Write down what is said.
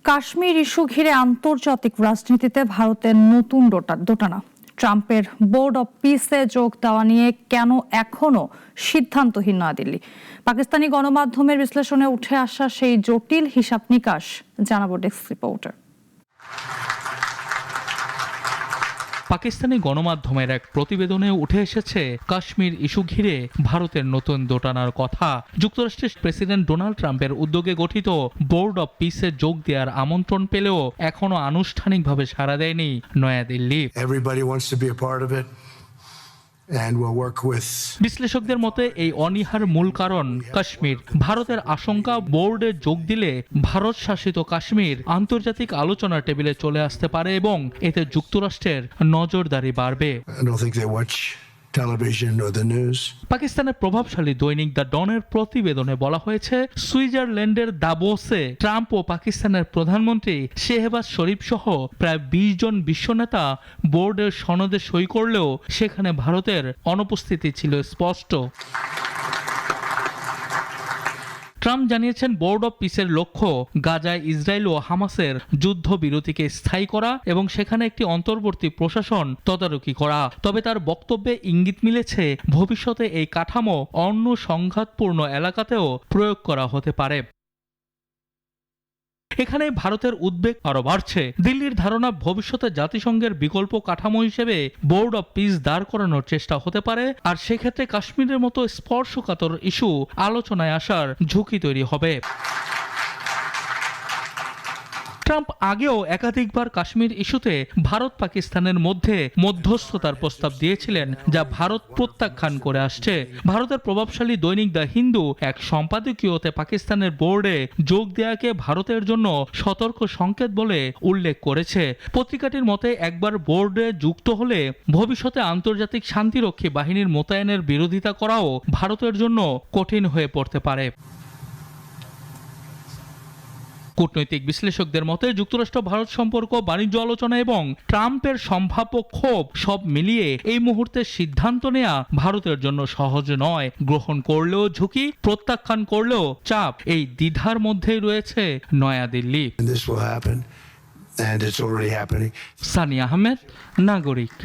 Kashmir issue ঘিরে আন্তর্জাতিক রাজনীতিতে ভারতের নতুন দোটানা। ট্রাম্পের বোর্ড অব পিসে যোগ দেওয়া নিয়ে কেন এখনো সিদ্ধান্তহীন নয়াদিল্লি। পাকিস্তানি গণমাধ্যমের বিশ্লেষণে উঠে আসা সেই জটিল হিসাব নিকাশ জানাবো ডেস্ক রিপোর্টার। পাকিস্তানি গণমাধ্যমের এক প্রতিবেদনে উঠে এসেছে কাশ্মীর ইস্যু ঘিরে ভারতের নতুন দোটানার কথা। যুক্তরাষ্ট্রের প্রেসিডেন্ট ডোনাল্ড ট্রাম্পের উদ্যোগে গঠিত বোর্ড অব পিসে যোগ দেওয়ার আমন্ত্রণ পেলেও এখনো আনুষ্ঠানিকভাবে সাড়া দেয়নি নয়াদিল্লি। বিশ্লেষকদের মতে এই অনীহার মূল কারণ কাশ্মীর। ভারতের আশঙ্কা বোর্ডে যোগ দিলে ভারত শাসিত কাশ্মীর আন্তর্জাতিক আলোচনার টেবিলে চলে আসতে পারে এবং এতে যুক্তরাষ্ট্রের নজরদারি বাড়বে। পাকিস্তানের প্রভাবশালী দৈনিক দ্য ডনের প্রতিবেদনে বলা হয়েছে, সুইজারল্যান্ডের দাভোসে ট্রাম্প ও পাকিস্তানের প্রধানমন্ত্রী শেহবাজ শরীফ সহ প্রায় ২০ জন বিশ্ব নেতা বোর্ডের সনদে সই করলেও সেখানে ভারতের অনুপস্থিতি ছিল স্পষ্ট। ট্রাম্প জানিয়েছেন বোর্ড অব পিসের লক্ষ্য গাজায় ইসরায়েল ও হামাসের যুদ্ধবিরতিকে স্থায়ী করা এবং সেখানে একটি অন্তর্বর্তী প্রশাসন তদারকি করা। তবে তার বক্তব্যে ইঙ্গিত মিলেছে ভবিষ্যতে এই কাঠামো অন্য সংঘাতপূর্ণ এলাকাতেও প্রয়োগ করা হতে পারে। এখানে ভারতের উদ্বেগ আরো বাড়ছে। দিল্লির ধারণা ভবিষ্যতে জাতিসংঘের বিকল্প কাঠামো হিসেবে বোর্ড অব পিস দাঁড় করানোর চেষ্টা হতে পারে, আর সেক্ষেত্রে কাশ্মীরের মতো স্পর্শকাতর ইস্যু আলোচনায় আসার ঝুঁকি তৈরি হবে। ট্রাম্প আগেও একাধিকবার কাশ্মীর ইস্যুতে ভারত পাকিস্তানের মধ্যে মধ্যস্থতার প্রস্তাব দিয়েছিলেন, যা ভারত প্রত্যাখ্যান করে আসছে। ভারতের প্রভাবশালী দৈনিক দ্য হিন্দু এক সম্পাদকীয়তে পাকিস্তানের বোর্ডে যোগ দেওয়াকে ভারতের জন্য সতর্ক সংকেত বলে উল্লেখ করেছে। পত্রিকাটির মতে একবার বোর্ডে যুক্ত হলে ভবিষ্যতে আন্তর্জাতিক শান্তিরক্ষী বাহিনীর মোতায়েনের বিরোধিতা করাও ভারতের জন্য কঠিন হয়ে পড়তে পারে। কূটনৈতিক বিশ্লেষকদের মতে যুক্তরাষ্ট্র ভারত সম্পর্ক, বাণিজ্য আলোচনা এবং ট্রাম্পের সম্ভাব্য ক্ষোভ সব মিলিয়ে এই মুহূর্তে সিদ্ধান্ত নেওয়া ভারতের জন্য সহজ নয়। গ্রহণ করলেও ঝুঁকি, প্রত্যাখ্যান করলেও চাপ, এই দ্বিধার মধ্যেই রয়েছে নয়াদিল্লি। সানি আহমেদ, নাগরিক।